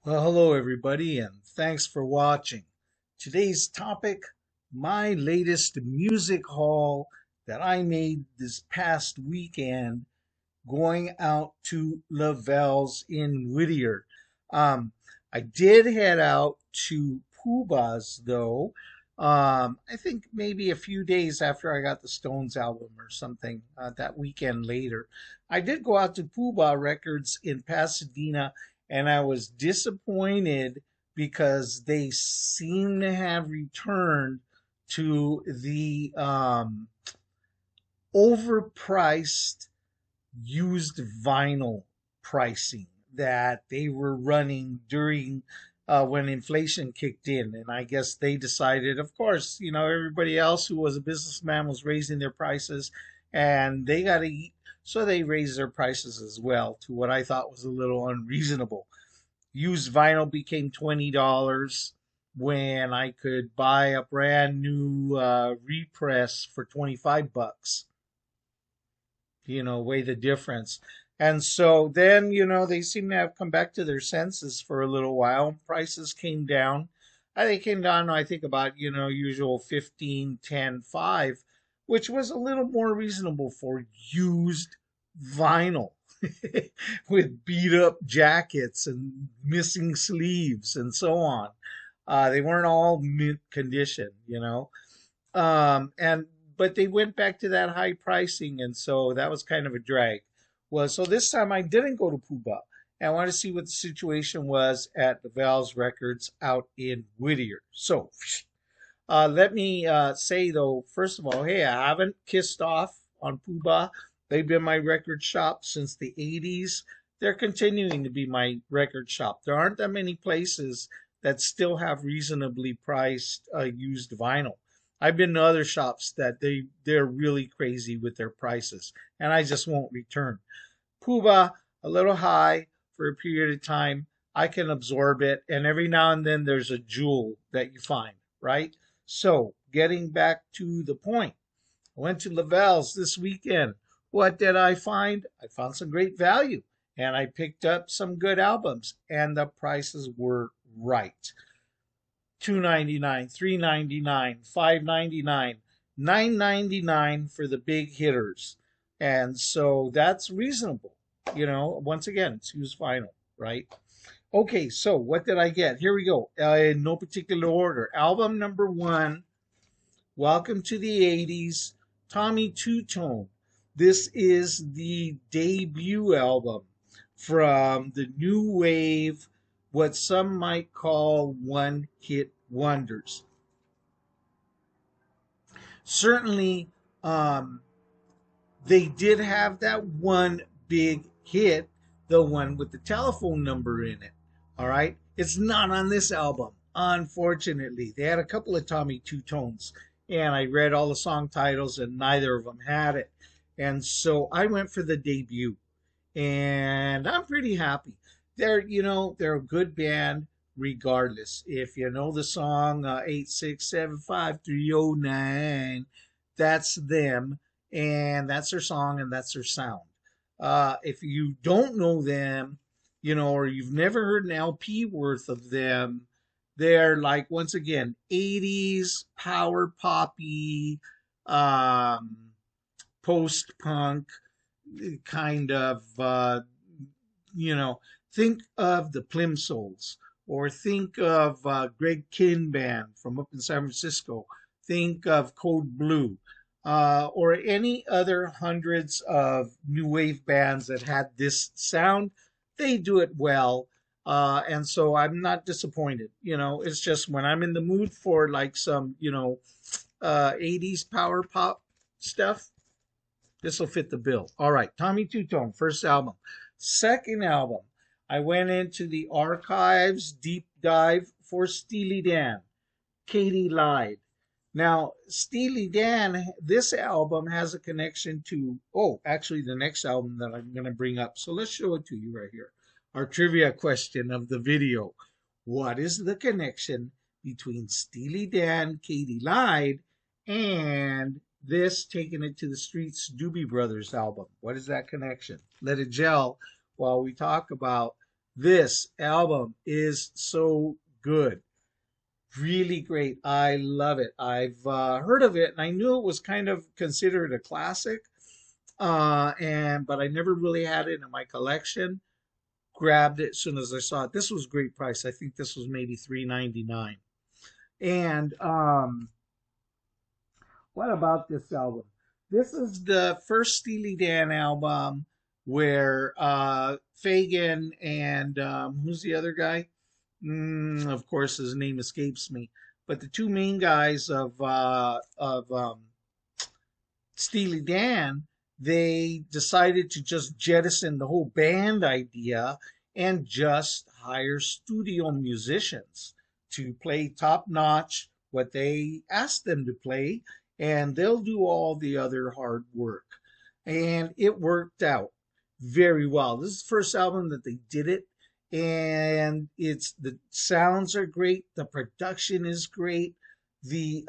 Well, hello everybody, and thanks for watching. Today's topic, my latest music haul that I made this past weekend going out to Lovell's in Whittier. Um, I did head out to Puba's though. I think maybe a few days after I got the Stones album or something that weekend later. I did go out to Puba Records in Pasadena, and I was disappointed because they seem to have returned to the overpriced used vinyl pricing that they were running during when inflation kicked in. And I guess they decided, of course, everybody else who was a businessman was raising their prices and they got to eat. So they raised their prices as well to what I thought was a little unreasonable. Used vinyl became $20 when I could buy a brand new repress for 25 bucks. Weigh the difference. And so then, they seem to have come back to their senses for a little while. Prices came down. They came down, I think, about, usual 15, 10, 5, which was a little more reasonable for used vinyl with beat up jackets and missing sleeves and so on. They weren't all mint condition. And but they went back to that high pricing, and so that was kind of a drag. Well, so this time I didn't go to Puba. And I wanted to see what the situation was at the Val's Records out in Whittier. So let me say though, first of all, hey, I haven't kissed off on Puba. They've been my record shop since the 80s. They're continuing to be my record shop. There aren't that many places that still have reasonably priced used vinyl. I've been to other shops that they're really crazy with their prices, and I just won't return. Puba, a little high for a period of time. I can absorb it, and every now and then there's a jewel that you find, right? So, getting back to the point, I went to Lovell's this weekend. What did I find? I found some great value, and I picked up some good albums, and the prices were right. $2.99, $3.99, $5.99, $9.99 for the big hitters. And so that's reasonable. Once again, it's used vinyl, right? Okay, so what did I get? Here we go. In no particular order. Album number one, Welcome to the 80s, Tommy Two Tone. This is the debut album from the new wave, what some might call one hit wonders. Certainly, they did have that one big hit, the one with the telephone number in it. All right. It's not on this album, unfortunately. They had a couple of Tommy Two Tones, and I read all the song titles, and neither of them had it. And so I went for the debut, and I'm pretty happy. They're a good band regardless. If you know the song 8675309, that's them, and that's their song, and that's their sound. If you don't know them, or you've never heard an LP worth of them, they're like, once again, 80s power poppy, post punk kind of, think of the Plimsolls, or think of Greg Kinn Band from up in San Francisco. Think of Code Blue, or any other hundreds of new wave bands that had this sound. They do it well. And so I'm not disappointed. It's just when I'm in the mood for like some, 80s power pop stuff, this will fit the bill. All right, Tommy Two Tone, first album. Second album, I went into the archives deep dive for Steely Dan. Katie Lied. Now, Steely Dan, this album has a connection to, actually, the next album that I'm going to bring up. So let's show it to you right here. Our trivia question of the video. What is the connection between Steely Dan, Katie Lied, and this Taking It to the Streets Doobie Brothers album? What is that connection? Let it gel while we talk about This album is so good. Really great. I love it. I've heard of it, and I knew it was kind of considered a classic, and but I never really had it in my collection. Grabbed it as soon as I saw it. This was a great price. I think this was maybe $3.99. And what about this album? This is the first Steely Dan album where Fagan and who's the other guy? Of course, his name escapes me. But the two main guys of Steely Dan, they decided to just jettison the whole band idea and just hire studio musicians to play top notch what they asked them to play, and they'll do all the other hard work. And it worked out very well. This is the first album that they did it, and it's the sounds are great, the production is great, the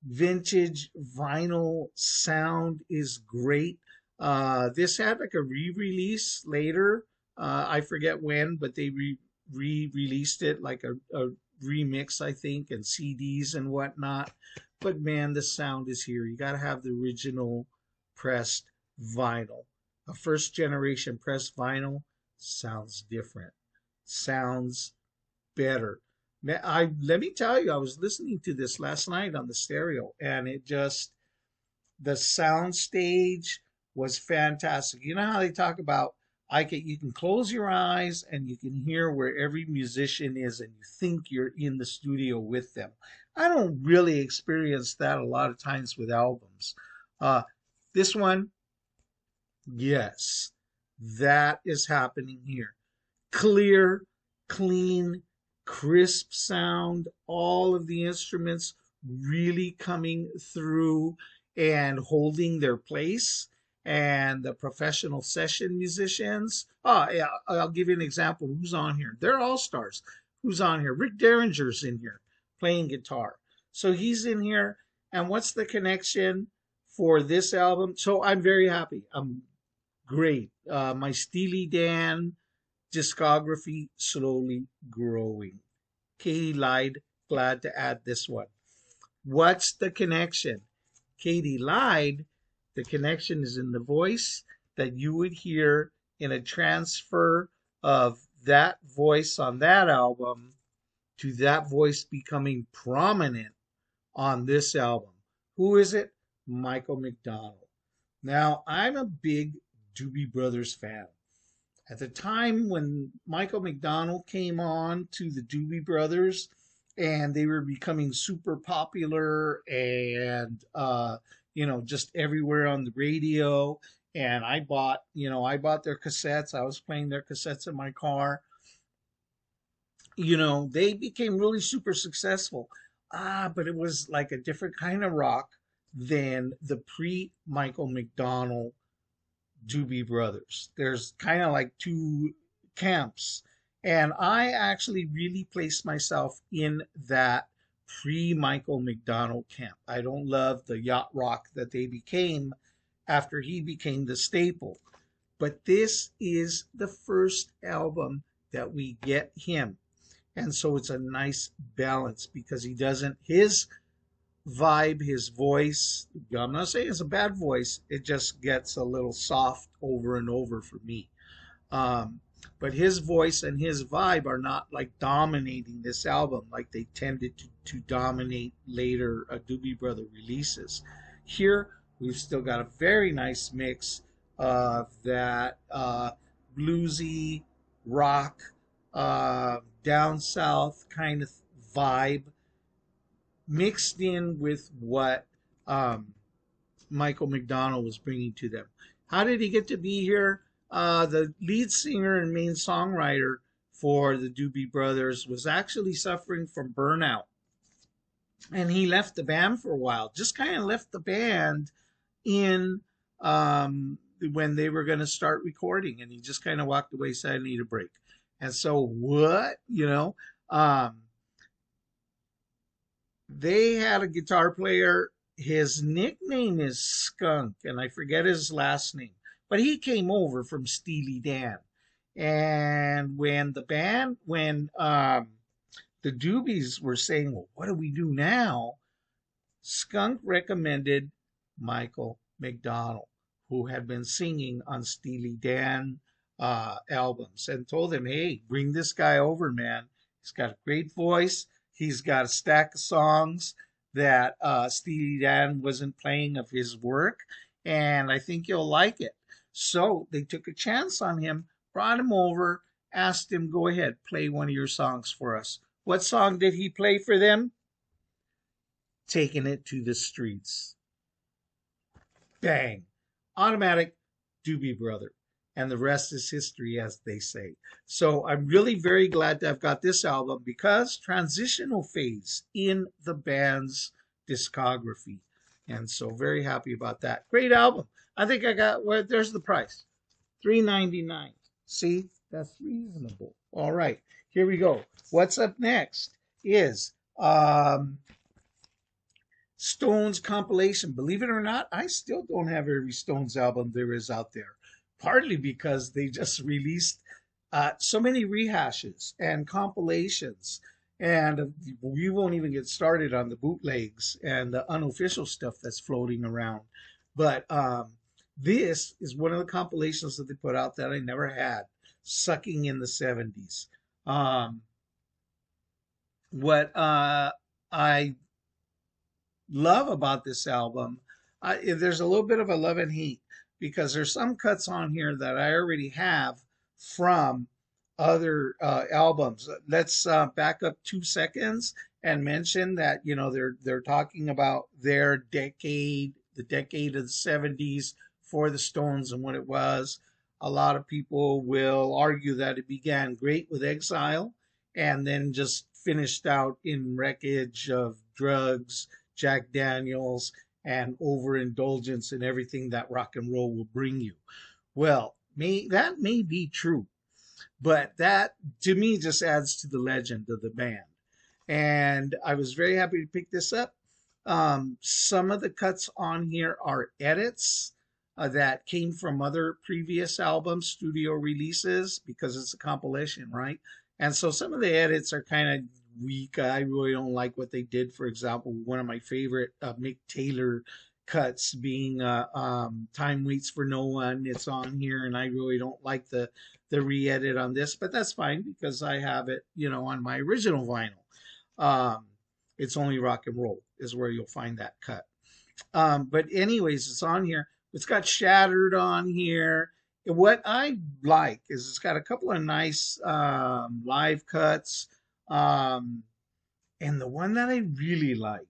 vintage vinyl sound is great. This had like a re-release later. I forget when, but they re-released it like a remix, I think, and CDs and whatnot. But man, the sound is here. You got to have the original pressed vinyl. A first generation pressed vinyl sounds different, sounds better. Let me tell you, I was listening to this last night on the stereo, and it just the sound stage was fantastic. You know how they talk about you can close your eyes and you can hear where every musician is, and you think you're in the studio with them. I don't really experience that a lot of times with albums. Uh, this one, yes, that is happening here. Clear, clean, crisp sound, all of the instruments really coming through and holding their place. And the professional session musicians. Oh, yeah, I'll give you an example. Who's on here? They're all stars. Who's on here? Rick Derringer's in here playing guitar. So he's in here. And what's the connection for this album? So I'm very happy. I'm great. My Steely Dan discography slowly growing. Katie lied. Glad to add this one. What's the connection? Katie lied. The connection is in the voice that you would hear in a transfer of that voice on that album to that voice becoming prominent on this album. Who is it? Michael McDonald. Now, I'm a big Doobie Brothers fan. At the time when Michael McDonald came on to the Doobie Brothers and they were becoming super popular and just everywhere on the radio, and I bought their cassettes. I was playing their cassettes in my car. They became really super successful. But it was like a different kind of rock than the pre-Michael McDonald Doobie Brothers. There's kind of like two camps. And I actually really placed myself in that pre-Michael McDonald camp. I don't love the yacht rock that they became after he became the staple. But this is the first album that we get him. And so it's a nice balance because his vibe, his voice, I'm not saying it's a bad voice, it just gets a little soft over and over for me. But his voice and his vibe are not like dominating this album like they tended to dominate later Doobie Brother releases. Here, we've still got a very nice mix of that bluesy rock, down south kind of vibe mixed in with what Michael McDonald was bringing to them. How did he get to be here? The lead singer and main songwriter for the Doobie Brothers was actually suffering from burnout. And he left the band for a while, just kind of left the band in when they were going to start recording. And he just kind of walked away, said, I need a break. And so what, they had a guitar player. His nickname is Skunk, and I forget his last name. But he came over from Steely Dan. And when the Doobies were saying, well, what do we do now? Skunk recommended Michael McDonald, who had been singing on Steely Dan albums, and told him, hey, bring this guy over, man. He's got a great voice. He's got a stack of songs that Steely Dan wasn't playing of his work, and I think you'll like it. So they took a chance on him, brought him over, asked him, go ahead, play one of your songs for us. What song did he play for them? Taking It to the Streets. Bang. Automatic Doobie Brother. And the rest is history, as they say. So I'm really very glad to have got this album because transitional phase in the band's discography. And so very happy about that. Great album. I think I got, well, there's the price. $3.99. See, that's reasonable. All right, here we go. What's up next is Stones compilation. Believe it or not, I still don't have every Stones album there is out there. Partly because they just released so many rehashes and compilations. And we won't even get started on the bootlegs and the unofficial stuff that's floating around. But this is one of the compilations that they put out that I never had, Sucking in the 70s. What I love about this album, there's a little bit of a love and hate because there's some cuts on here that I already have from other albums. Let's back up 2 seconds and mention that they're talking about their decade, the decade of the 70s for the Stones and what it was. A lot of people will argue that it began great with Exile and then just finished out in wreckage of drugs, Jack Daniels, and overindulgence in everything that rock and roll will bring you. Well, that may be true, but that to me just adds to the legend of the band. And I was very happy to pick this up. Some of the cuts on here are edits that came from other previous albums, studio releases, because it's a compilation, right? And so some of the edits are kind of weak. I really don't like what they did. For example, one of my favorite Mick Taylor cuts being Time Waits for No One. It's on here, and I really don't like the re-edit on this, but that's fine because I have it, on my original vinyl. It's Only Rock and Roll is where you'll find that cut. But anyways, it's on here. It's got Shattered on here. What I like is it's got a couple of nice live cuts. And the one that I really like,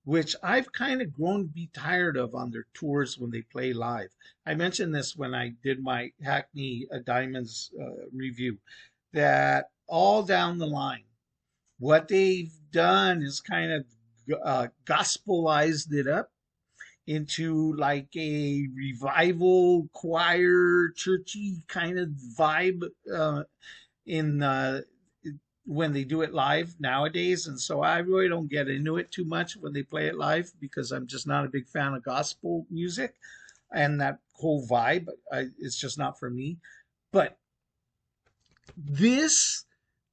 which I've kind of grown to be tired of on their tours when they play live. I mentioned this when I did my Hackney Diamonds review, that all down the line, what they've done is kind of gospelized it up into like a revival choir, churchy kind of vibe in when they do it live nowadays. And so I really don't get into it too much when they play it live because I'm just not a big fan of gospel music and that whole vibe. It's just not for me. But this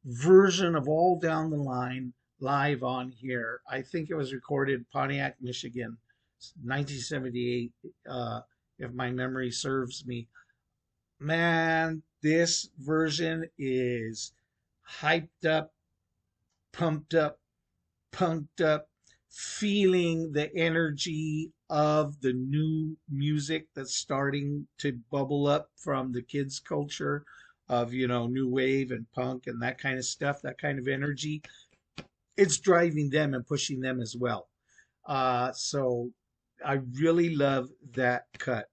version of All Down the Line live on here, I think it was recorded in Pontiac, Michigan, 1978, if my memory serves me. Man, this version is hyped up, pumped up, punked up, feeling the energy of the new music that's starting to bubble up from the kids' culture of, new wave and punk and that kind of stuff, that kind of energy. It's driving them and pushing them as well. So I really love that cut.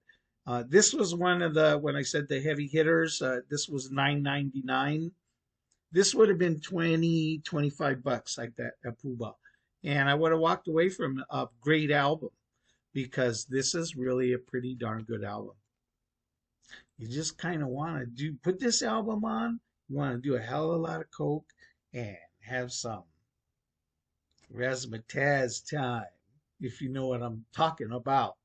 This was one of when I said the heavy hitters, this was $9.99. This would have been $20-25 like that at Puba. And I would have walked away from a great album because this is really a pretty darn good album. You just kind of want to put this album on. You want to do a hell of a lot of coke and have some razzmatazz time, if you know what I'm talking about.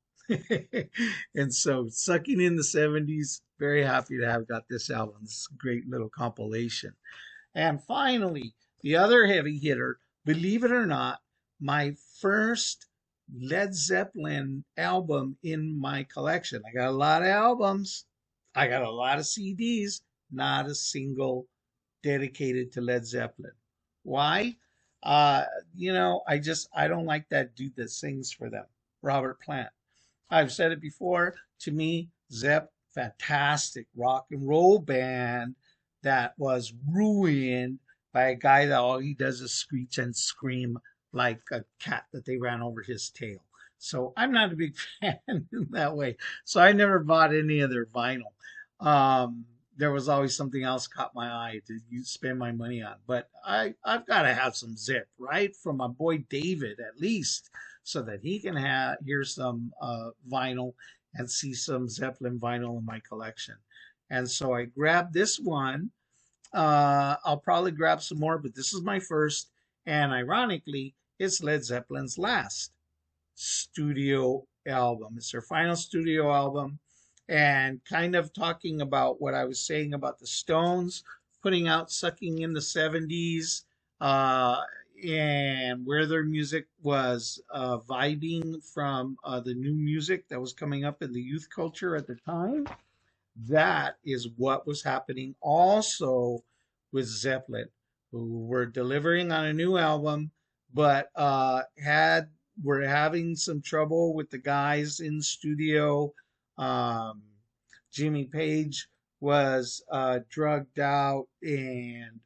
And so, sucking in the 70s, very happy to have got this album. This is a great little compilation. And finally, the other heavy hitter, believe it or not, my first Led Zeppelin album in my collection. I got a lot of albums, I got a lot of CDs, not a single dedicated to Led Zeppelin. Why? Uh, I don't like that dude that sings for them, Robert Plant. I've said it before. To me, Zepp, fantastic rock and roll band that was ruined by a guy that all he does is screech and scream like a cat that they ran over his tail. So I'm not a big fan in that way. So I never bought any of their vinyl. There was always something else caught my eye to spend my money on. But I've got to have some Zip, right? From my boy David, at least, so that he can hear some vinyl and see some Zeppelin vinyl in my collection. And so I grabbed this one. I'll probably grab some more, but this is my first. And ironically, it's Led Zeppelin's last studio album. It's their final studio album. And kind of talking about what I was saying about the Stones putting out Sucking in the 70s, and where their music was vibing from the new music that was coming up in the youth culture at the time. That is what was happening also with Zeppelin, who were delivering on a new album, but were having some trouble with the guys in studio. Jimmy Page was drugged out, and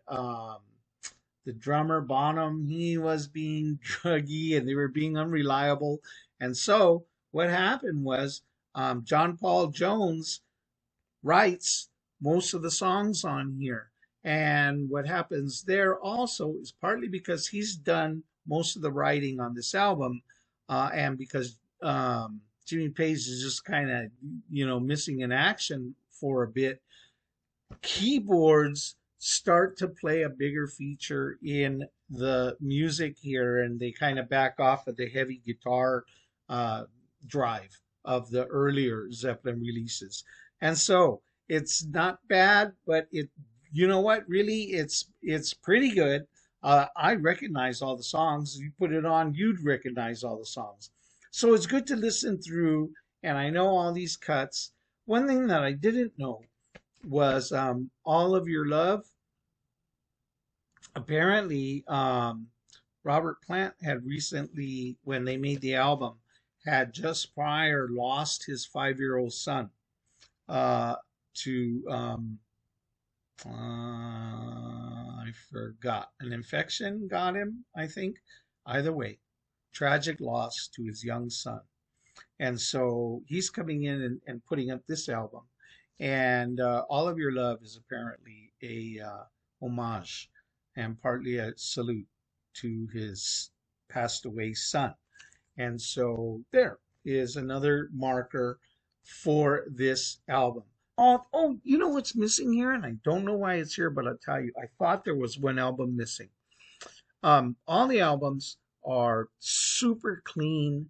the drummer Bonham, he was being druggy, and they were being unreliable. And so what happened was John Paul Jones writes most of the songs on here. And what happens there also is partly because he's done most of the writing on this album, and because Jimmy Page is just kind of, missing in action for a bit. Keyboards start to play a bigger feature in the music here, and they kind of back off of the heavy guitar drive of the earlier Zeppelin releases. And so it's not bad, but you know what? Really, it's pretty good. I recognize all the songs. You put it on, you'd recognize all the songs. So it's good to listen through, and I know all these cuts. One thing that I didn't know was All of Your Love. Apparently, Robert Plant had recently, when they made the album, had just prior lost his 5-year-old son to, I forgot, an infection got him, I think. Either way, tragic loss to his young son. And so he's coming in and putting up this album. And All of Your Love is apparently a homage and partly a salute to his passed away son. And so there is another marker for this album. Oh, you know what's missing here? And I don't know why it's here, but I'll tell you. I thought there was one album missing. All the albums are super clean.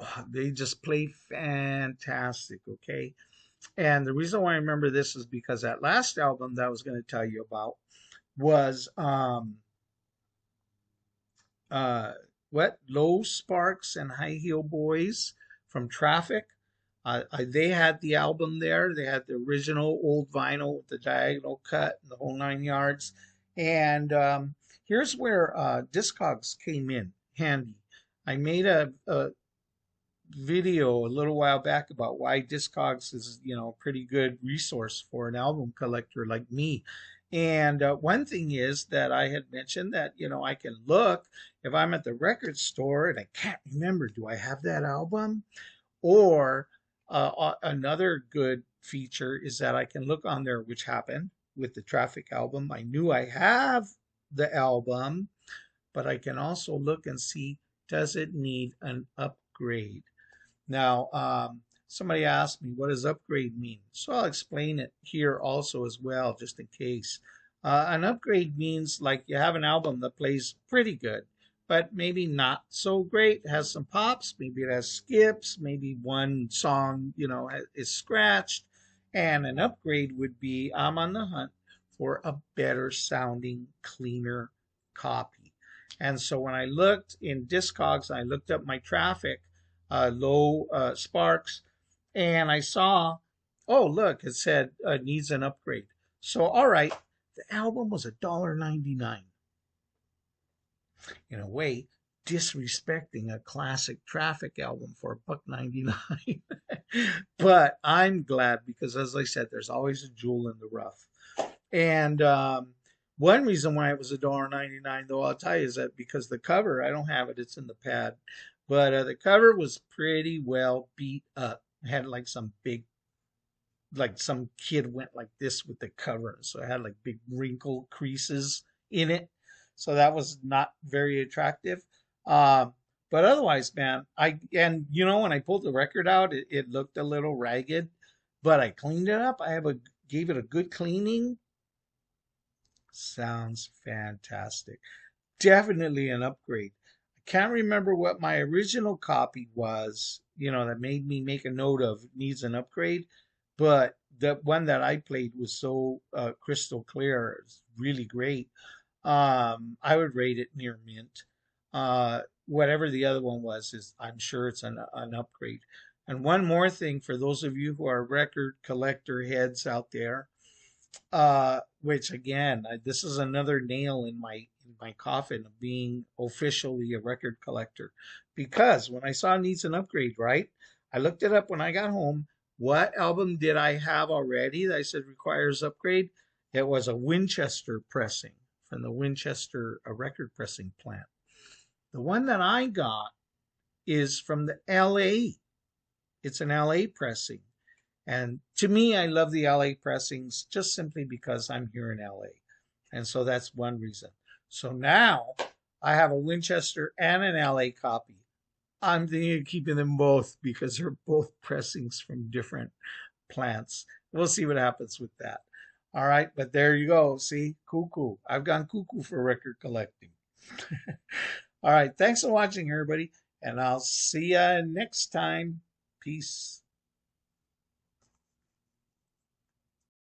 Oh, they just play fantastic, okay? And the reason why I remember this is because that last album that I was going to tell you about was Low Sparks and High Heel Boys from Traffic. They had the album there. They had the original old vinyl with the diagonal cut and the whole 9 yards. And here's where Discogs came in handy. I made a video a little while back about why Discogs is, a pretty good resource for an album collector like me. And one thing is that I had mentioned that, I can look if I'm at the record store and I can't remember, do I have that album? Or another good feature is that I can look on there, which happened with the Traffic album. I knew I have the album, but I can also look and see, does it need an upgrade? Now, somebody asked me, what does upgrade mean? So I'll explain it here also as well, just in case. An upgrade means like you have an album that plays pretty good, but maybe not so great. It has some pops, maybe it has skips, maybe one song, is scratched. And an upgrade would be I'm on the hunt for a better sounding, cleaner copy. And so when I looked in Discogs, I looked up my traffic, low sparks, and I saw, oh, look, it said needs an upgrade. So, all right, the album was $1.99. In a way, disrespecting a classic Traffic album for $1.99. But I'm glad because, as I said, there's always a jewel in the rough. And one reason why it was $1.99, though, I'll tell you, is that because the cover, I don't have it, it's in the pad, but the cover was pretty well beat up. It had like some big, like some kid went like this with the cover. So it had like big wrinkle creases in it. So that was not very attractive. But otherwise, man, and when I pulled the record out, it looked a little ragged, but I cleaned it up. Gave it a good cleaning. Sounds fantastic. Definitely an upgrade. I can't remember what my original copy was, that made me make a note of needs an upgrade, but the one that I played was so crystal clear. It's really great. I would rate it near mint. Whatever the other one was, I'm sure it's an upgrade. And one more thing for those of you who are record collector heads out there, which again, this is another nail in my coffin of being officially a record collector, because when I saw needs an upgrade, right, I looked it up when I got home. What album did I have already that I said requires upgrade? It was a Winchester pressing from the Winchester record pressing plant. The one that I got is from the LA. It's an LA pressing. And to me, I love the LA pressings just simply because I'm here in LA. And so that's one reason. So now I have a Winchester and an LA copy. I'm thinking of keeping them both because they're both pressings from different plants. We'll see what happens with that. All right, but there you go. See, cuckoo. I've gone cuckoo for record collecting. All right, thanks for watching, everybody, and I'll see you next time. Peace.